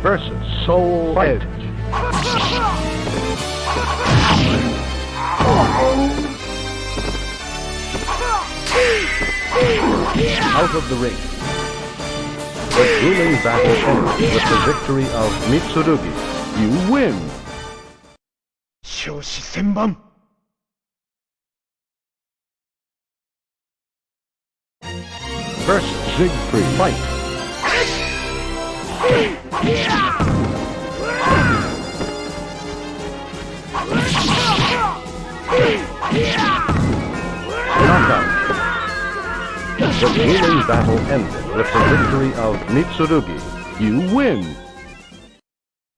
versus Soul Edge. Out of the ring. The grueling battle ends with the victory of Mitsurugi. You win! 少子千万 versus Siegfried. Fight! Knockout. The grueling battle ended with the victory of Mitsurugi. You win!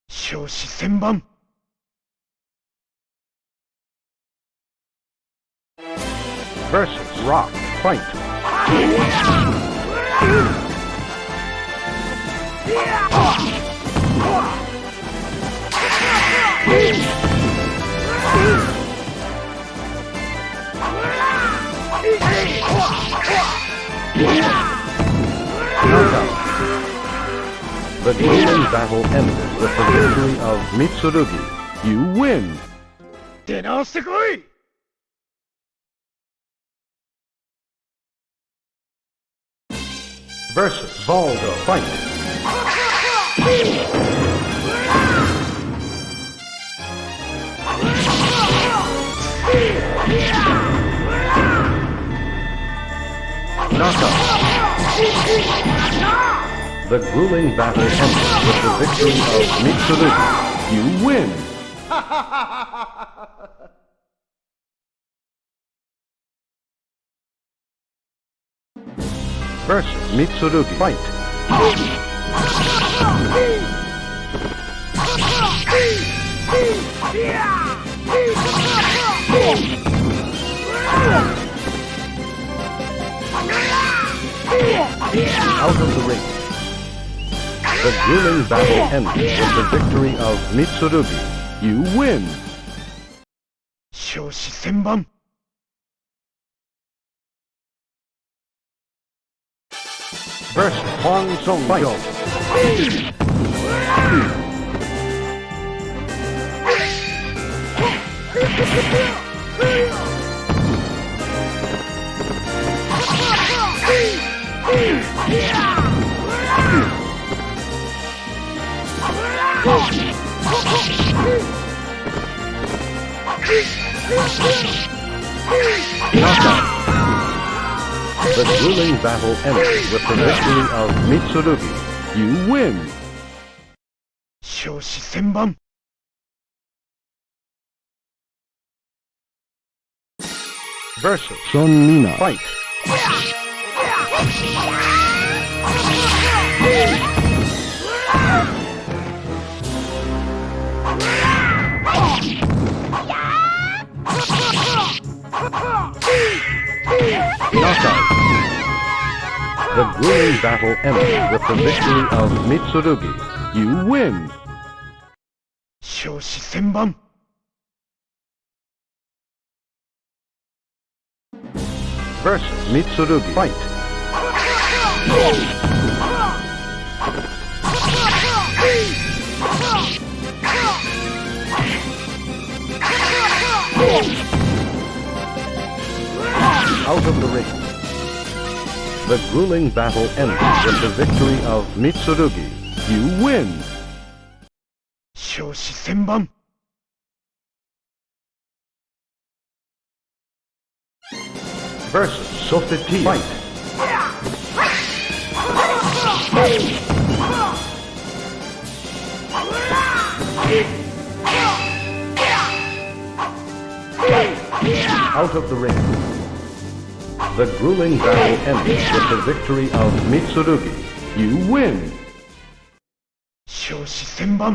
少子千万 versus Rock. Fight! Knockout. The grueling battle ended with the victory of Mitsurugi. You win! 出直してこい versus Volga. Fight! Knockout. The grueling battle ended with the victory of Mitsurugi. You win! versus Mitsurugi. Fight! Out of the ring. The grueling battle ended with the victory of Mitsurugi. You win! 少子千万 versus Hwang Song-yeon. Knockout. The grueling battle ended with the victory of Mitsurugi. You win! 少子千万 versus Son Mina. Fight! Knockout. The grueling battle ended with the victory of Mitsurugi. You win! 少子千万 versus Mitsurugi. Fight! Out of the ring. The grueling battle ended with the victory of Mitsurugi. You win! 少子千万 versus Softy. Fight! Out of the ring. The grueling battle ended with the victory of Mitsurugi. You win! 少子千万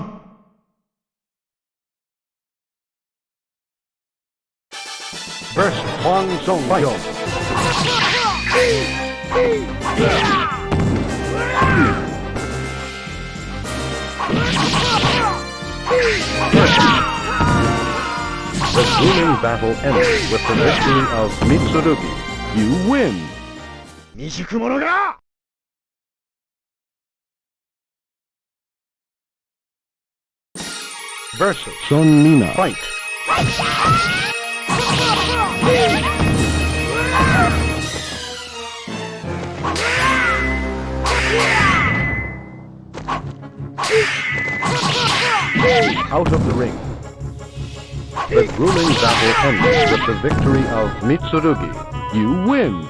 versus Hwang Song-yeon. The grueling battle ended with the victory of Mitsurugi. You win! 未熟者が versus Son Mina. Fight. Out of the ring. The grueling battle ends with the victory of Mitsurugi. You win!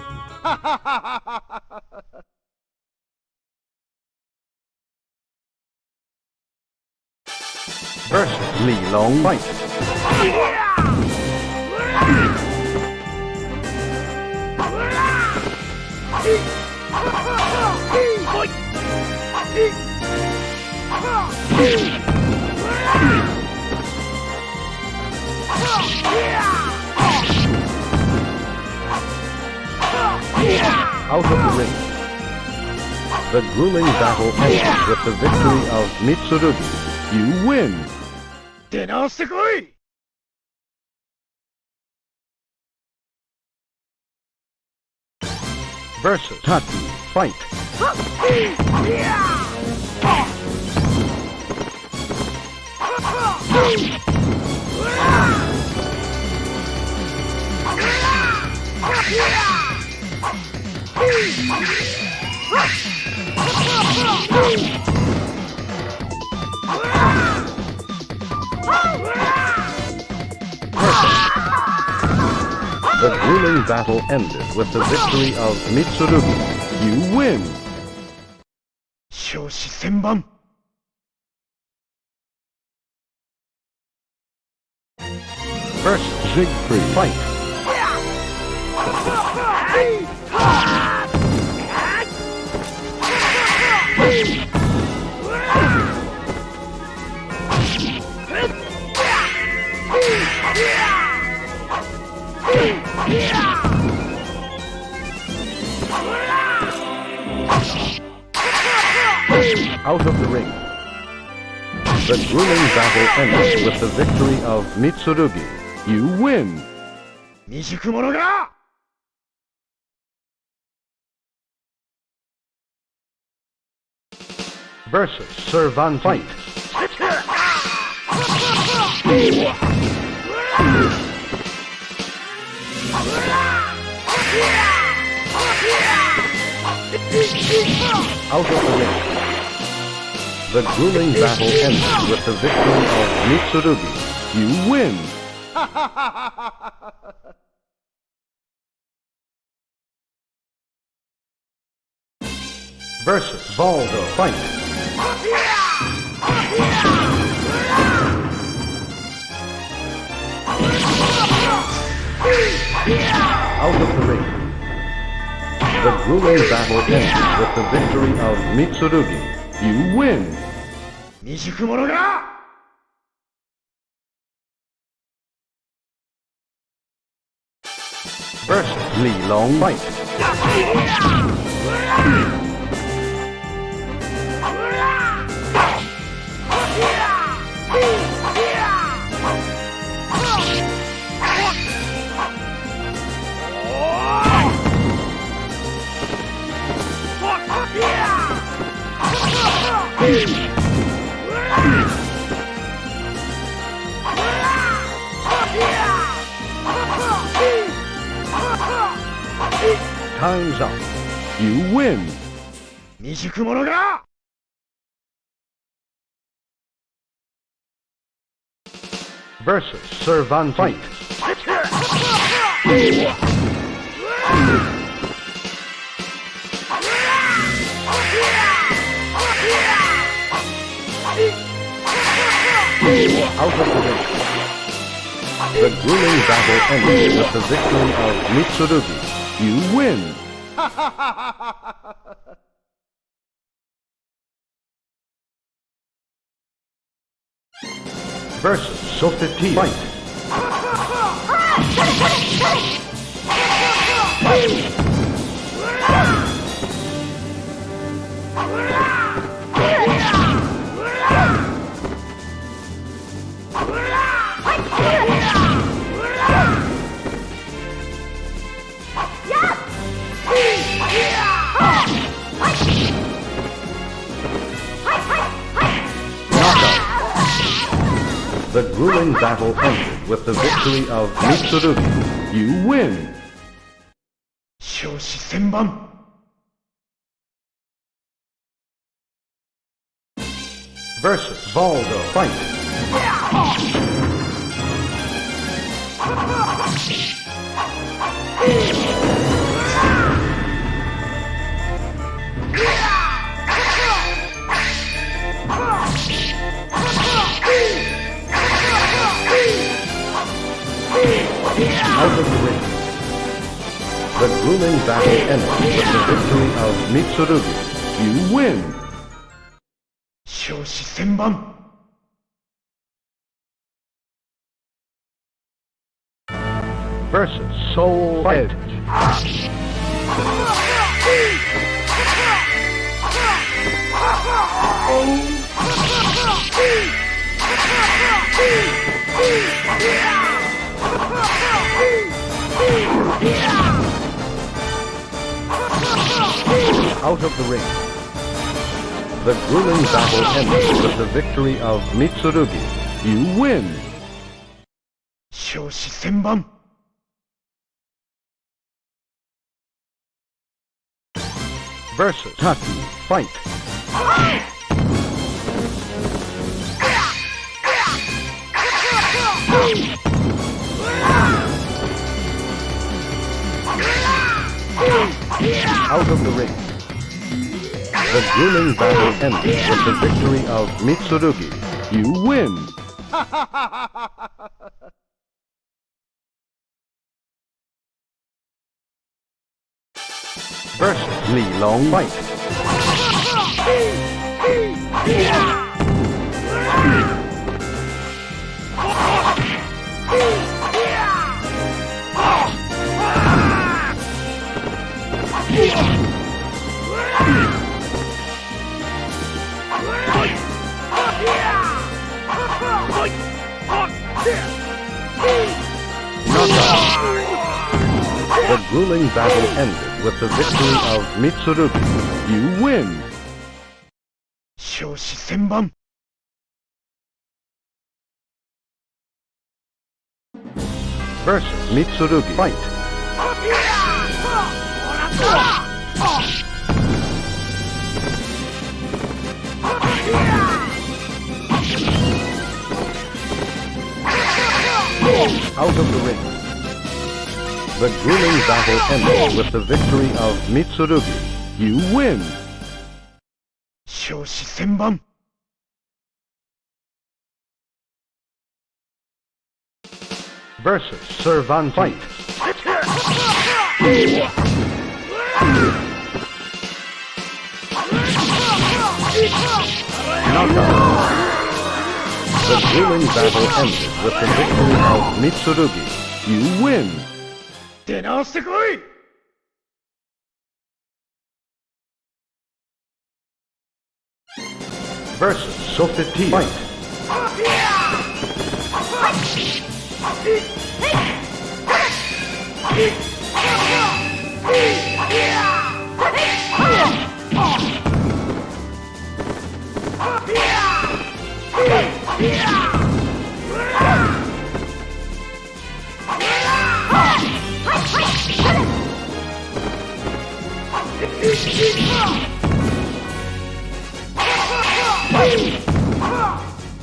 Versus Li Long Fight. Out of the ring. The grueling battle ends with the victory of Mitsurugi. You win! 出直してこい。Versus Taki Fight. The grueling battle ended with the victory of Mitsurugi. You win! 勝死千番。Versus Siegfried Fight. Out of the ring. The grueling battle ends with the victory of Mitsurugi. You win! 未熟者が。Versus Servan Fight. Out of the ring. The grueling battle ends with the victory of Mitsurugi. You win! Versus Valdo Fight. Out of the ring. The grueling battle ends with the victory of Mitsurugi. You win! 未熟者が。Versus Li Long Fight. Time's up. You win! 未熟者が。Versus Servan Fight. Out of the ring. The grueling battle ends with the victory of Mitsurugi. You win! Versus Sophia Fight. The grueling battle ended with the victory of Mitsurugi. You win! 少子千万 Versus Valdo. Fight! Out of the ring. The grueling battle ended with the victory of Mitsurugi. You win! 少子千万 Versus Soul Edge. Out of the ring. The grueling battle ended with the victory of Mitsurugi. You win! 少子千万 Versus Taki. Fight! Out of the ring. The grueling battle ended with the victory of Mitsurugi. You win! Versus Li Long. Fight! The grueling battle ended with the victory of Mitsurugi. You win! 少子千万 Versus Mitsurugi. Fight! Out of the ring. The grueling battle ended with the victory of Mitsurugi. You win! 少子千万 Versus Servan. Fight! Knockout! The grueling battle ended with the victory of Mitsurugi. You win! 出直してこい Versus Sofiti. Fight!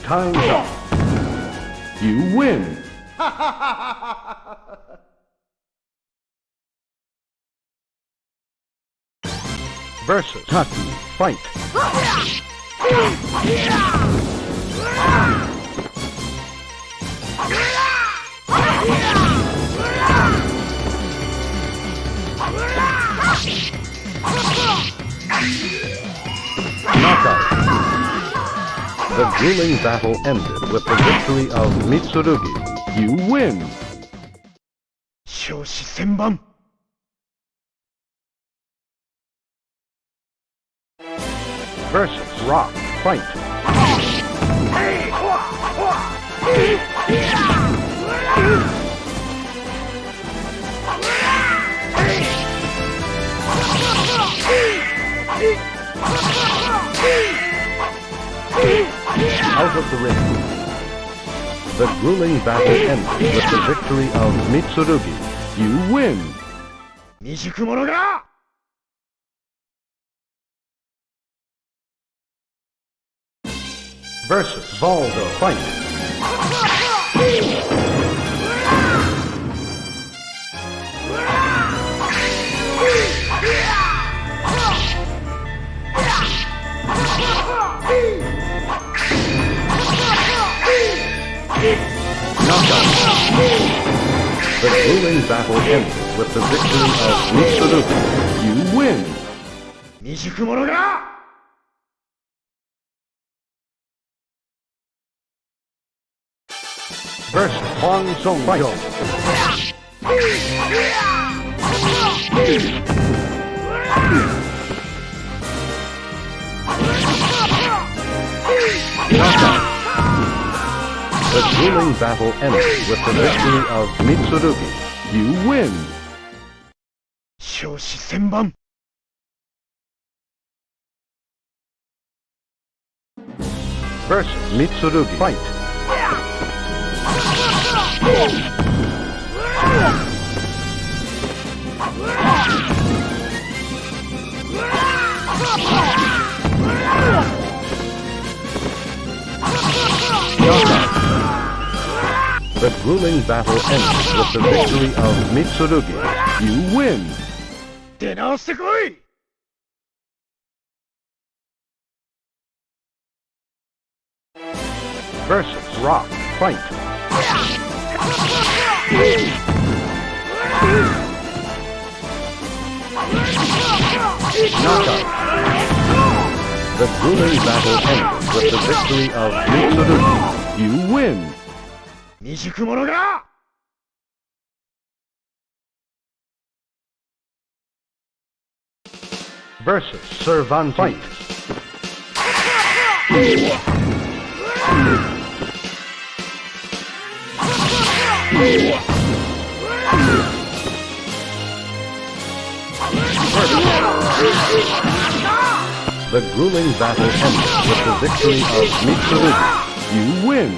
Time's up. You win! Versus Taki. Fight! Knockout! The grueling battle ended with the victory of Mitsurugi. You win! 少子千万 Versus Rock. Fight! Out of the ring. The grueling battle ended with the victory of Mitsurugi. You win! 未熟者が Versus Voldo Fight. The grueling battle ended with the victory of Mitsurugi. You win! 未熟者が Versus Hong Song Fight. Knockout. The grueling battle ended with the victory of Mitsurugi. You win! 少子千万 Versus Mitsurugi Fight. Knockout. The grueling battle ended with the victory of Mitsurugi. You win! 出直してこい Versus Rock Fight. Knockout. The grueling battle ended with the victory of Mitsurugi. You win! 未熟者が Versus Servan Fight. The grueling battle ended with the victory of Mitsurugi. You win!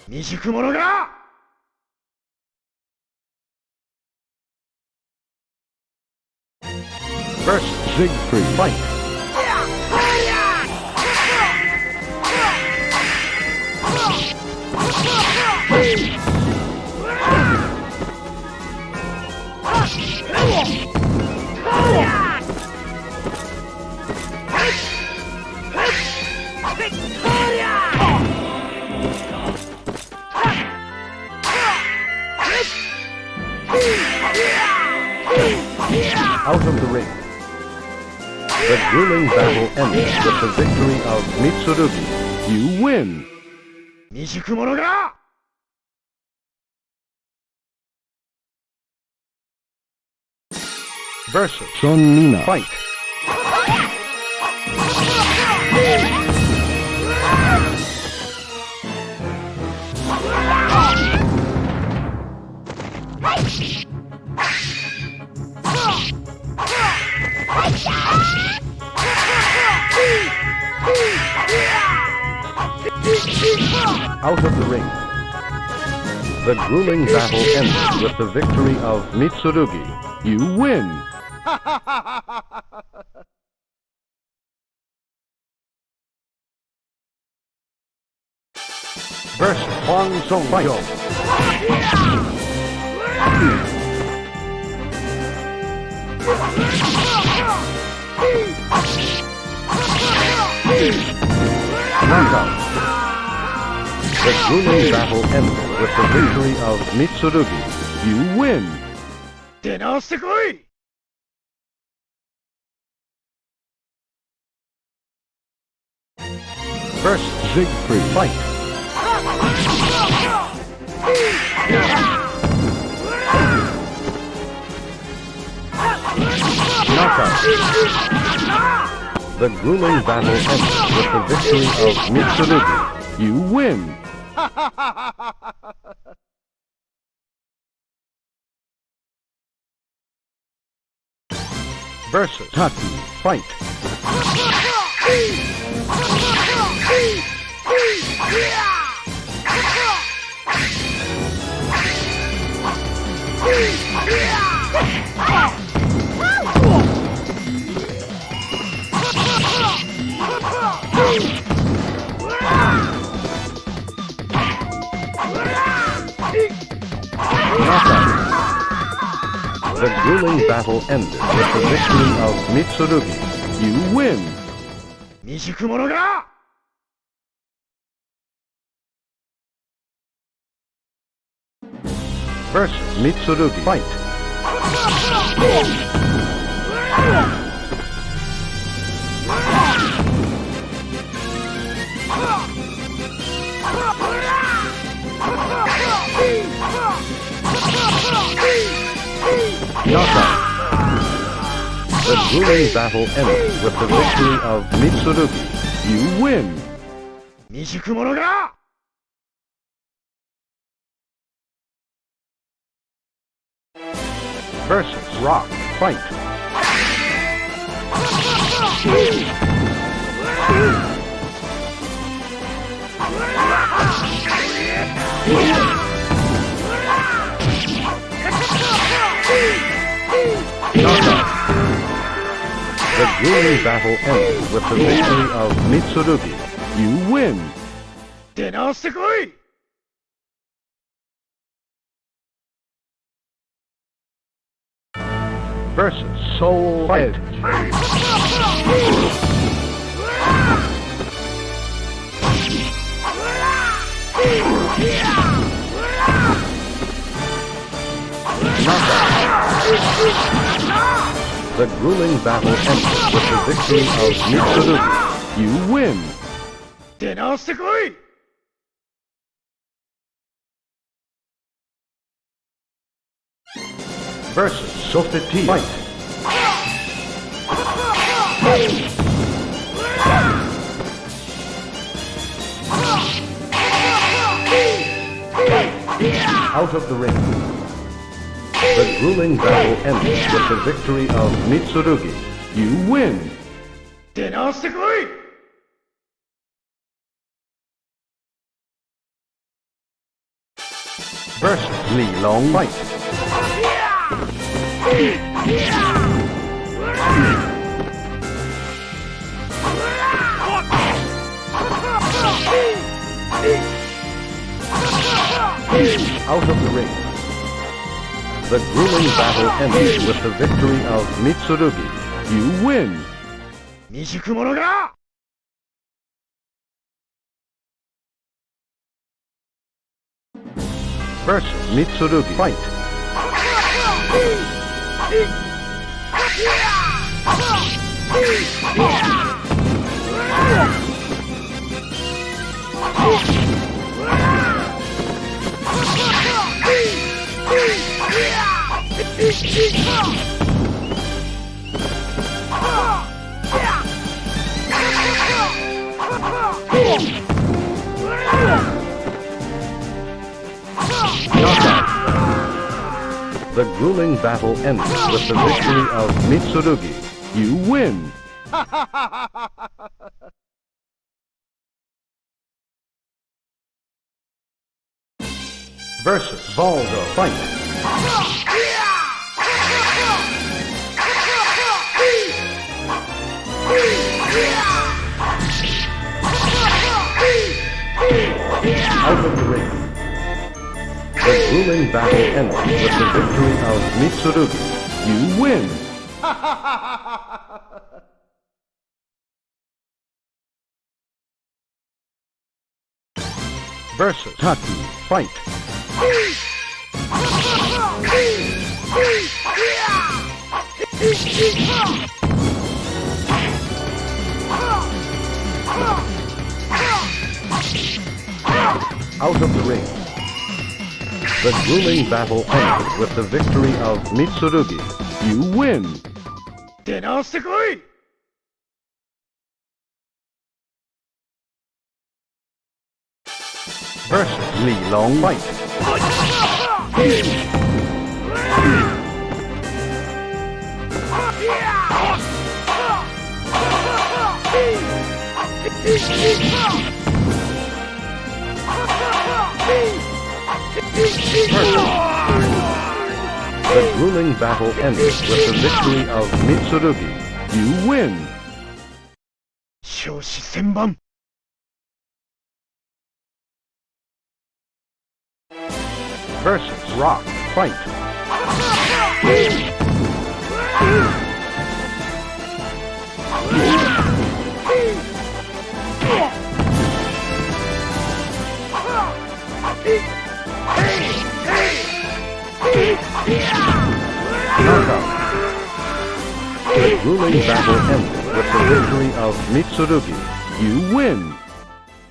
未熟者が Versus Siegfried Fight. Out of the ring. The grueling battle ended with the victory of Mitsurugi. You win! 未熟者が Versus Sonmina Fight. Out of the ring. The grueling battle ended with the victory of Mitsurugi. You win! Versus Hong Song Fight. Knockout. The grueling battle ended with the victory of Mitsurugi. You win! 出直してこい Versus Siegfried Fight. Knockout. The grueling battle ended with the victory of Mitsurugi. You win! Versus Taki Fight. The grueling battle ended with the victory of Mitsurugi. You win! 未熟者が Versus Mitsurugi. Fight! Knockout! The grueling battle ended with the victory of Mitsurugi. You win! 未熟者が Versus Rock. Fight! Knockout! The grueling battle ended with the victory of Mitsurugi. You win! 出直してこい Versus Soul Edge. The grueling battle ended with the victory of Mitsurugi. You win! 出直してこい Versus Sophia. Fight! Out of the ring. The grueling battle ended with the victory of Mitsurugi. You win! 出直してこい Versus Li Long. Fight! Out of the ring. The grueling battle ended with the victory of Mitsurugi. You win! 未熟者が Versus Mitsurugi. Fight! Knockout. The grueling battle ended with the victory of Mitsurugi. You win! Versus Volga. Fight! Out of the ring. The grueling battle ended with the victory of Mitsurugi. You win! Versus Taki. Fight! Out of the ring. The grueling battle ended with the victory of Mitsurugi. You win! 出直してこい Versus Li Long. Fight! The grueling battle ended with the victory of Mitsurugi. You win! 少子千万 Versus Rock Fight. Knockout. The grueling battle ended with the victory of Mitsurugi. You win!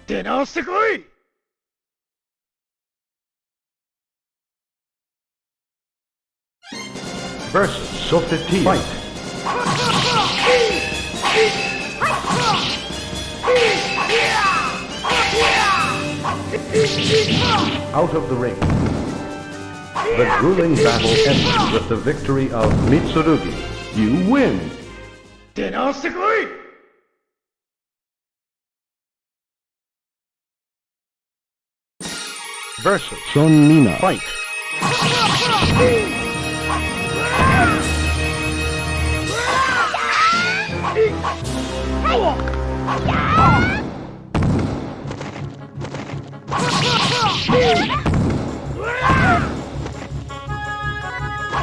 出直してこい Versus Sophia. Fight. Out of the ring. The grueling battle ended with the victory of Mitsurugi. You win! 出直してこい Versus Sonmina. Fight.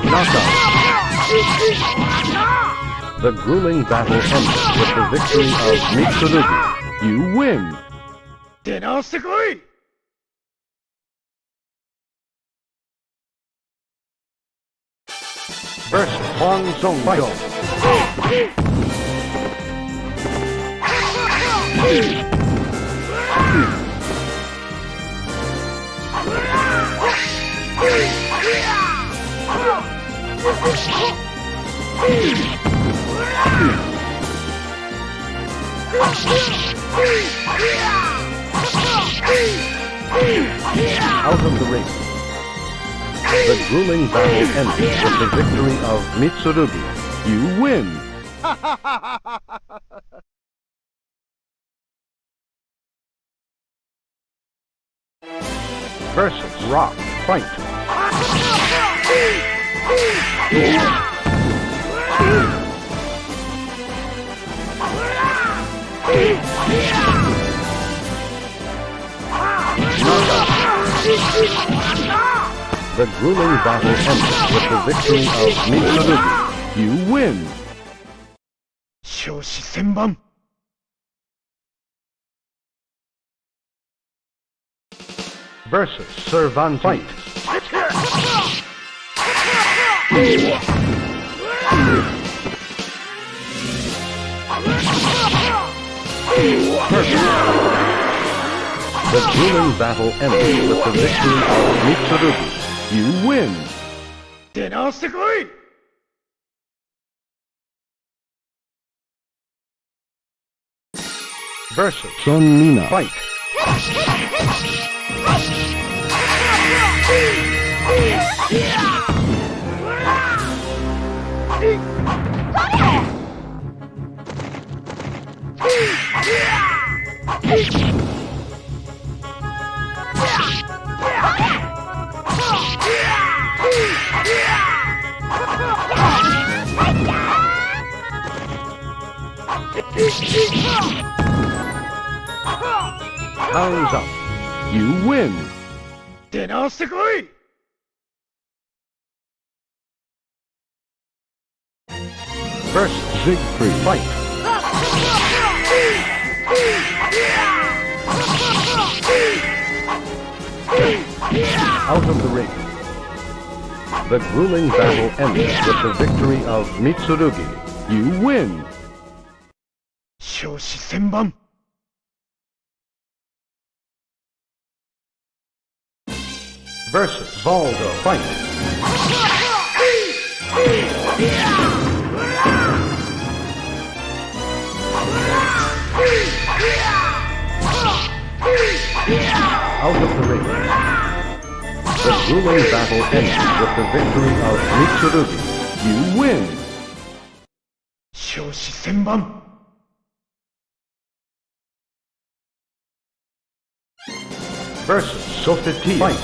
Knockout. The grueling battle ended with the victory of Mitsurugi. You win! 出直してこい Versus Hong Song. Fight. Out of the ring. The grueling battle ended with the victory of Mitsurugi. You win! Versus Rock Fight. The grueling battle ended with the victory of Mitsurugi. You win! 少子千万 Versus Servant Fight. The grueling battle ended with the victory of Mitsurugi. You win! 出直してこい Versus Sonmina. Fight. Time's up. You win! 出直してこい Versus Siegfried. Fight. Out of the ring. The grueling battle ended with the victory of Mitsurugi. You win! 少子千万 Versus Valdo. Fight. Out of the ring. The grueling battle ended with the victory of Mitsurugi. You win! 少子千万 Versus Sophia. Fight.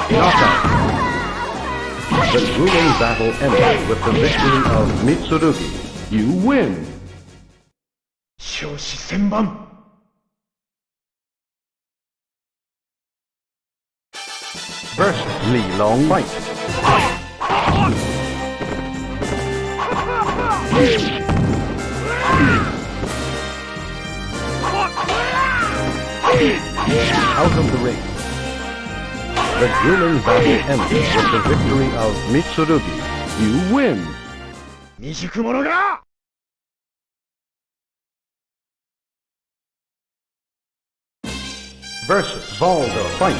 Knockout. The grueling battle ended with the victory of Mitsurugi. You win. 少子千万 Versus Li Long Fight. Out of the ring. The grueling battle ended with the victory of Mitsurugi. You win. 未熟者が Versus Valdo Fight.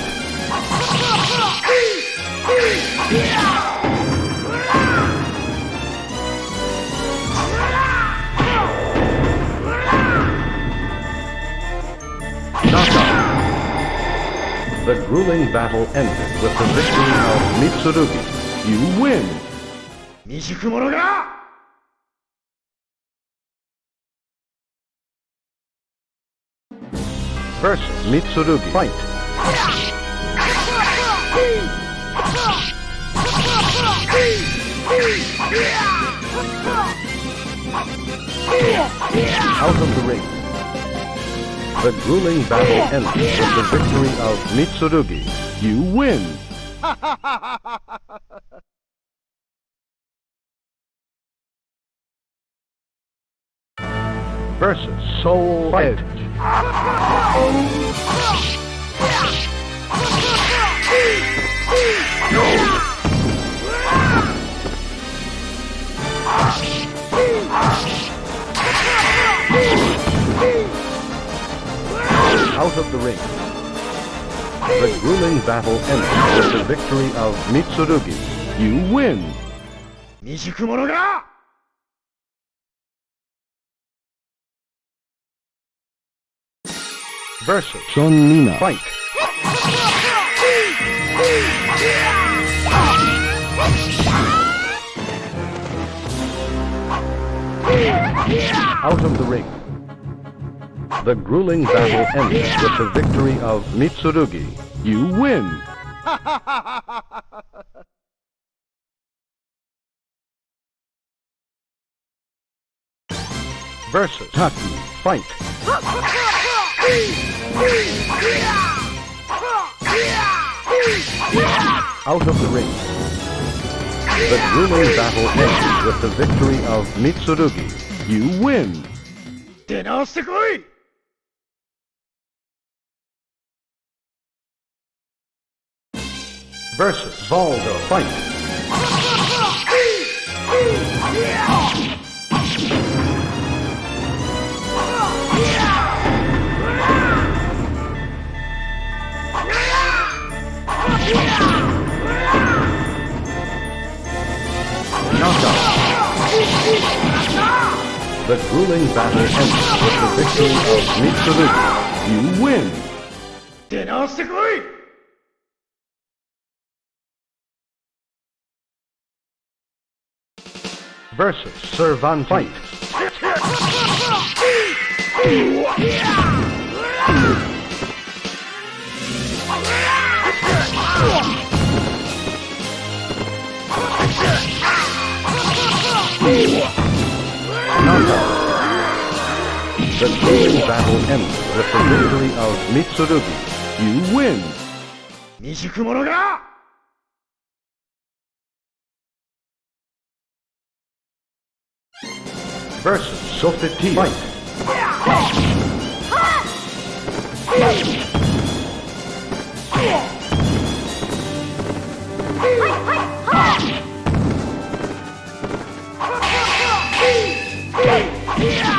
Knockout. The grueling battle ended with the victory of Mitsurugi. You win. 未熟者が Versus Mitsurugi Fight. Out of the ring. The grueling battle ended with the victory of Mitsurugi. You win. Versus Soul Edge. Out of the ring. The grueling battle ended with the victory of Mitsurugi. You win. 未熟者が Versus Sonmina Fight. Out of the ring. The grueling battle ended with the victory of Mitsurugi. You win. Versus Taki Fight. Out of the ring. The grueling battle ended with the victory of Mitsurugi. You win. 出直してこい Versus Valdo Fight. Knockout. The grueling battle ended with the victory of Mitsurugi. You win. 出直してこい Versus Servan Fight. Knockout. The grueling battle ended with the victory of Mitsurugi. You win. 未熟者が Versus Sofiti Fight.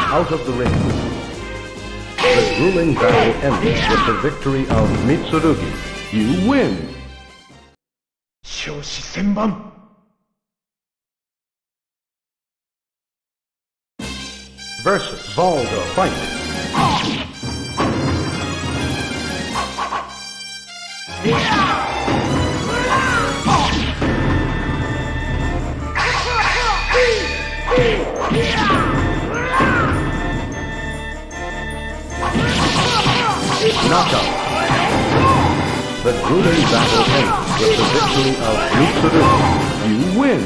Out of the ring. The grueling battle ended with the victory of Mitsurugi. You win. 少子千万 Versus Volga, fight! Knockout! The grueling battle ends with the victory of Mitsurugi. You win!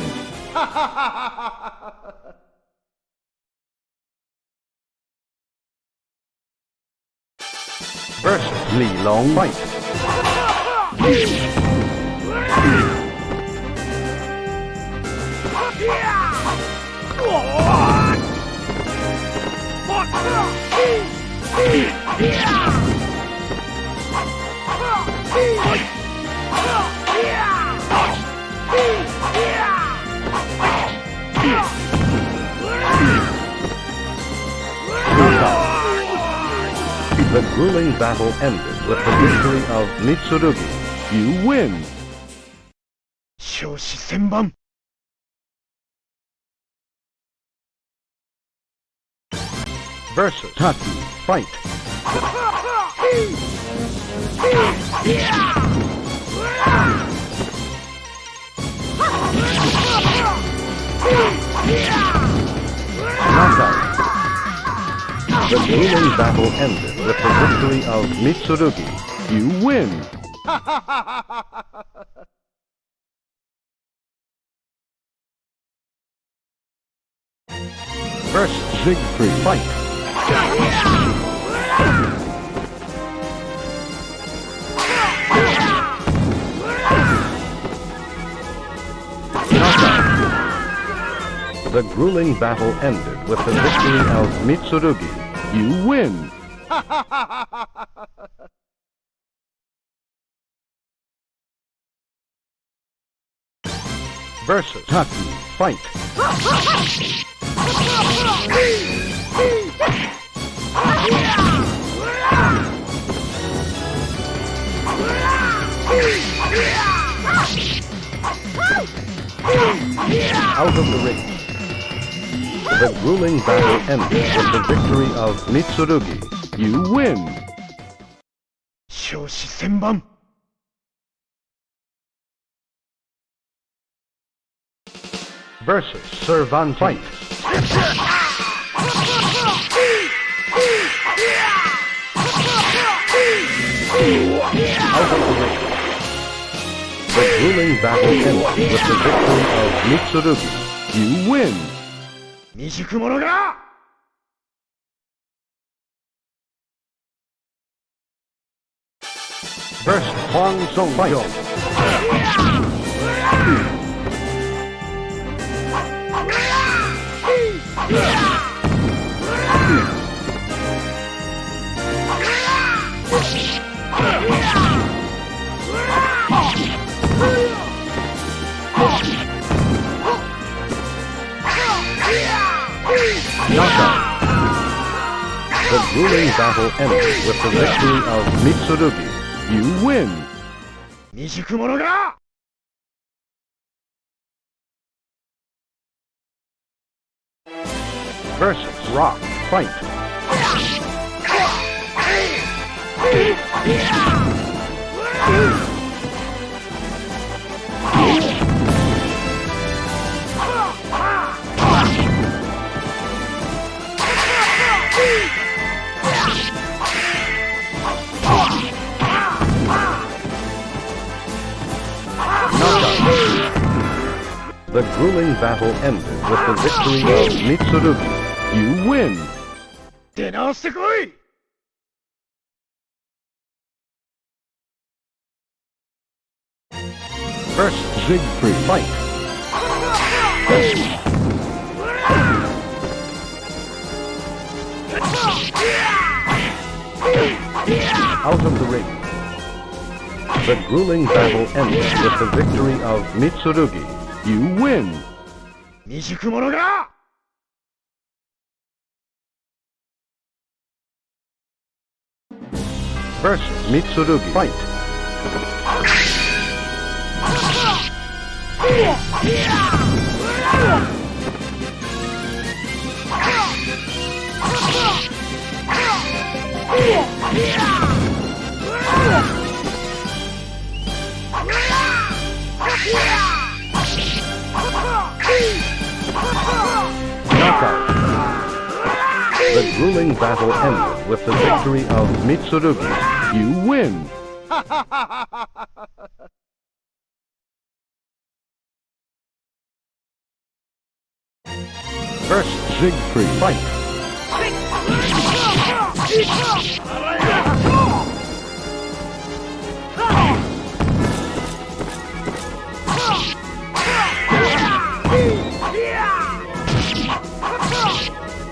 Versus Li Long fight. The grueling battle ended with the victory of Mitsurugi. You win! 少子千万 Versus Taki, fight! Knockout! The grueling battle ended with the victory of Mitsurugi. You win! Versus Siegfried, fight! Knockout! The grueling battle ended with the victory of Mitsurugi. You win! Versus Taki, fight! Out of the ring. The grueling battle ended with the victory of Mitsurugi. You win! 少子千万 Versus Servan fight. Out of the ring. The grueling battle ended with the victory of Mitsurugi. You win! 未熟者が Versus Huang Song fight. Knockout. The grueling battle ended with the victory of Mitsurugi. You win! 未熟者が Versus Rock, fight! The grueling battle ended with the victory of Mitsurugi. You win! 出直してこい Versus Siegfried, fight! Out of the ring. The grueling battle ended with the victory of Mitsurugi. You win! 未熟者が Versus Mitsurugi, fight! Knockout. The grueling battle ended with the victory of Mitsurugi. You win! First Siegfried fight.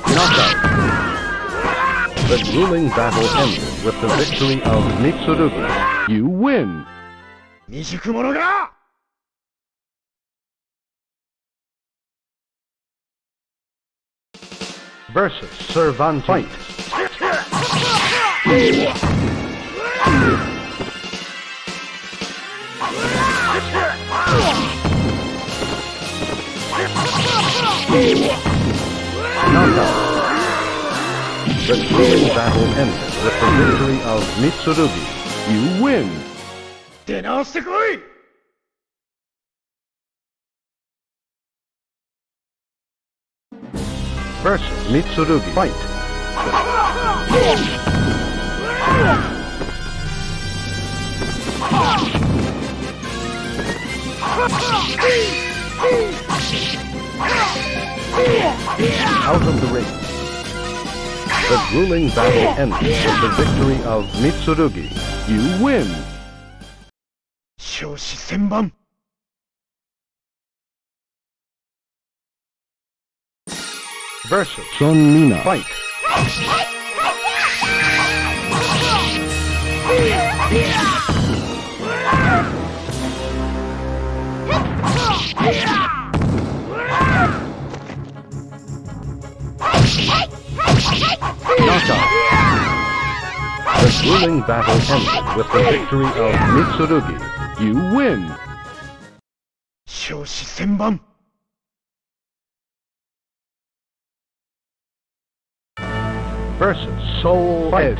Knockout. The grueling battle ended with the victory of Mitsurugi. You win! 未熟者が Versus Cervantes. Fight. Knockout. The grueling battle ended with the victory of Mitsurugi. You win! 出直してこい Versus Mitsurugi. Fight. Out of the ring. The grueling battle ended with the victory of Mitsurugi. You win! 少子千万 Versus Sonmina. Fight. Knockout. The grueling battle ended with the victory of Mitsurugi. You win! 少子千万 Versus Soul Edge.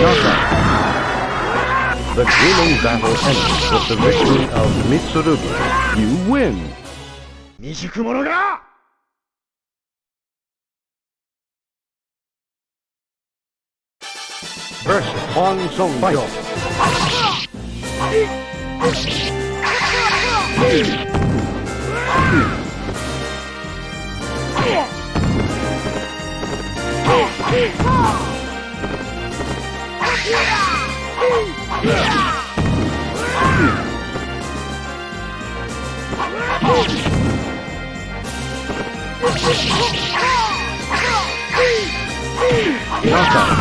Knockout. The grueling battle ended with the victory of Mitsurugi. You win! 未熟者が Versus Hong Song Fight. Knockout.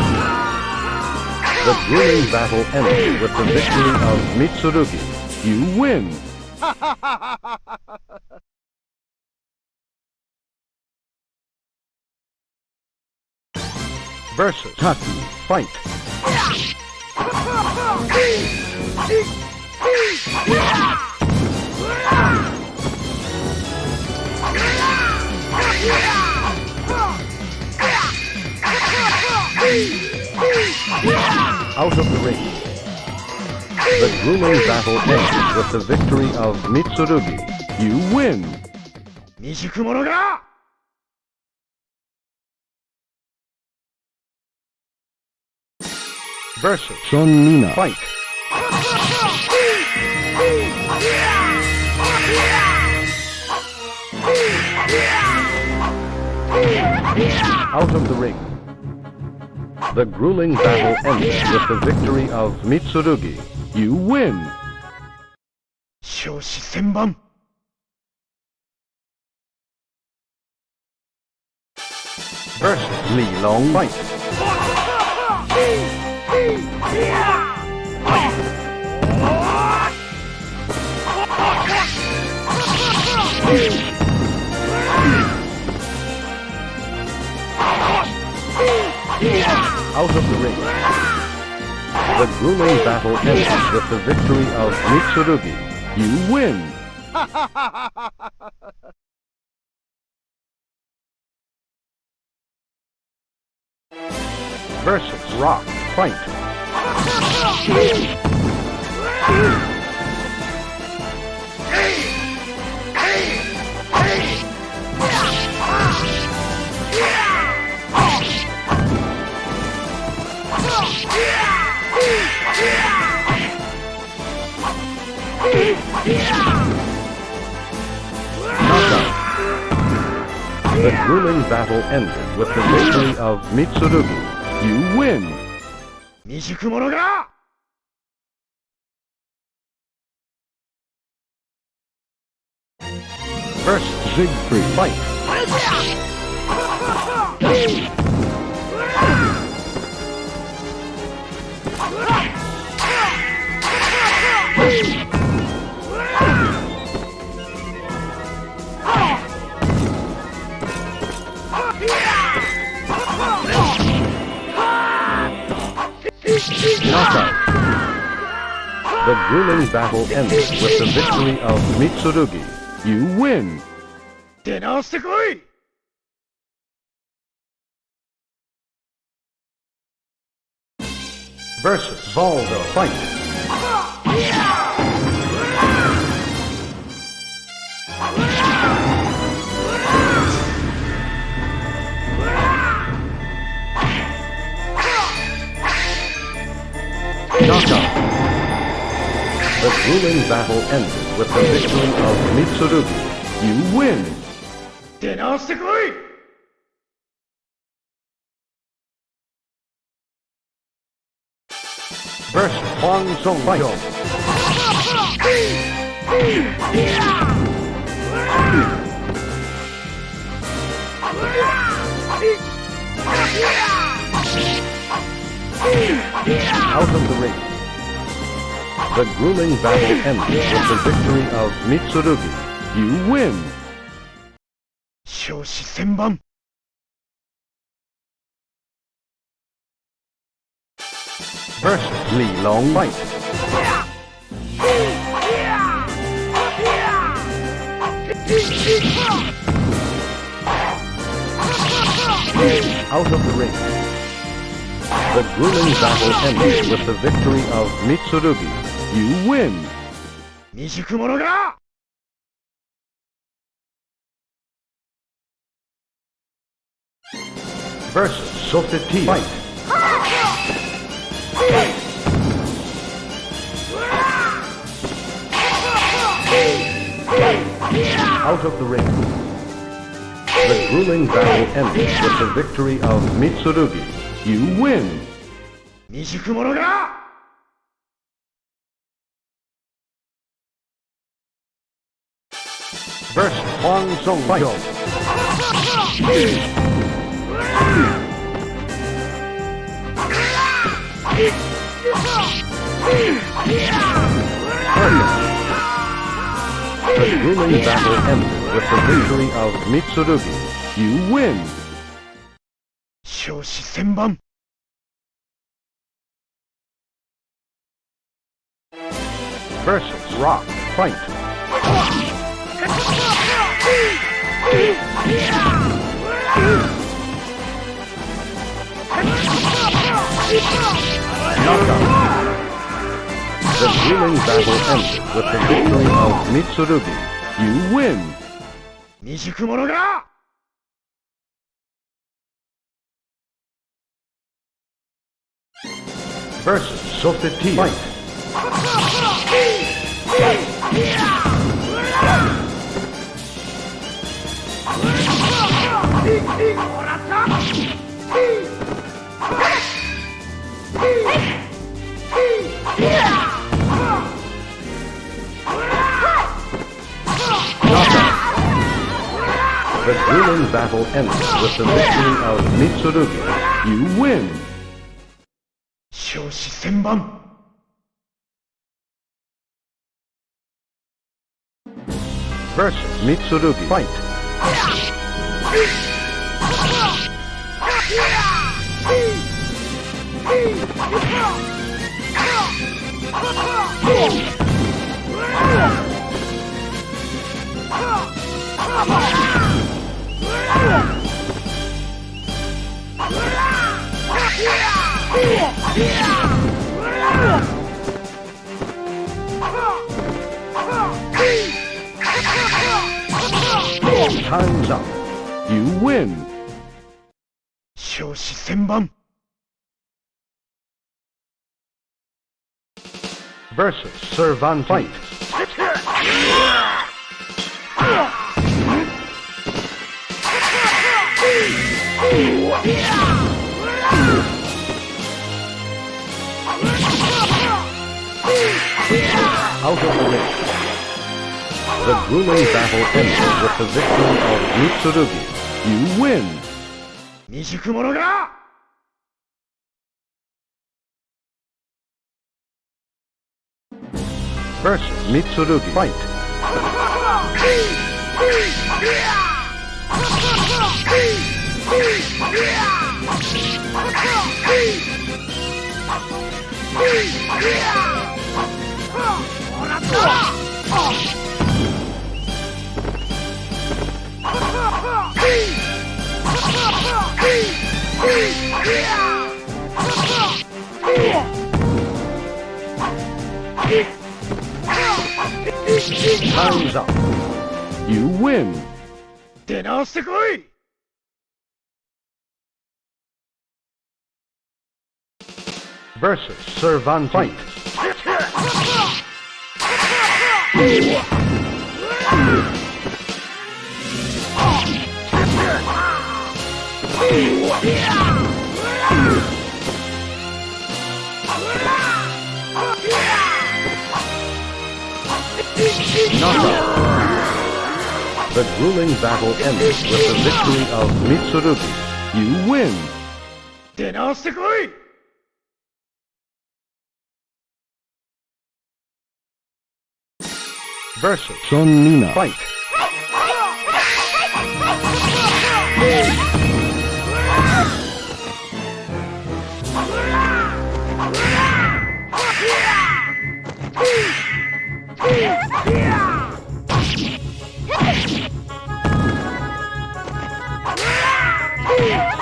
The grueling battle ended with the victory of Mitsurugi. You win! Versus Taki. Fight. Out of the ring. The grueling battle ended with the victory of Mitsurugi. You win! 未熟者が Versus Sonmina. Fight. Out of the ring. The grueling battle ended with the victory of Mitsurugi. You win! 少子千万 Versus Li Long. Fight. Out of the ring. The grueling battle ends with the victory of Mitsurugi. You win! Versus Rock Fight. Knockout. The grueling battle ended with the victory of Mitsurugi. You win! 未熟者が First Siegfried fight. Knockout. The grueling battle ended with the victory of Mitsurugi. You win! 出直してこい Versus Volvo fight. Knockout. The grueling battle ended with the victory of Mitsurugi. You win! 出直してこい Versus Huang Song fight. Out of the ring. The grueling battle ended with the victory of Mitsurugi. You win! 少子千万 Versus Li Long fight. Out of the ring. The grueling battle ended with the victory of Mitsurugi. You win! 未熟者が Versus Sophie fight. Out of the ring. The grueling battle ended with the victory of Mitsurugi. You win! 未熟者が Versus Huang Song fight. The grueling battle ended with the victory of Mitsurugi. You win! 少子千万 Versus Rock fight. Knockout. The grueling battle ended with the victory of Mitsurugi. You win! 未熟者が Versus Sophie fight. The grueling battle ended with the victory of Mitsurugi. You win! 少子千万 Versus Mitsurugi fight. Time's up. You win. 少子千万 Versus Servan Fight. Out of the ring. The grueling battle ended with the victory of Mitsurugi. You win. 未熟者が Versus Mitsurugi. Fight. Time's up. You win. 出直してこい Versus Servan Fight. Knockout. The grueling battle ended with the victory of Mitsurugi. You win. 出直してこい Versus Sonmina. Fight.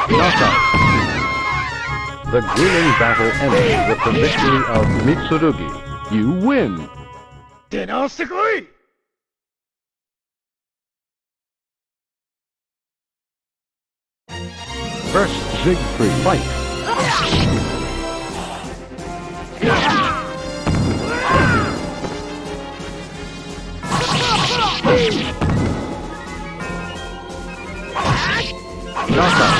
Knockout. The grueling battle ended with the victory of Mitsurugi. You win. 出直してこい Versus Siegfried. Fight. Knockout.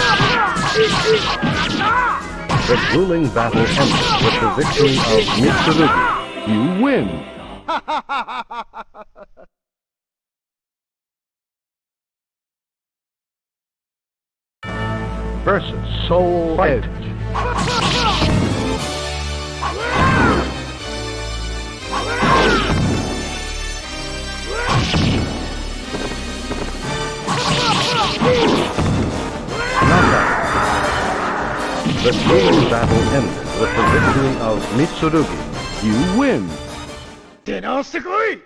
The grueling battle ended with the victory of Mitsurugi. You win. Versus Soul Edge. Knockout. The grueling battle ended with the victory of Mitsurugi. You win. 出直してこい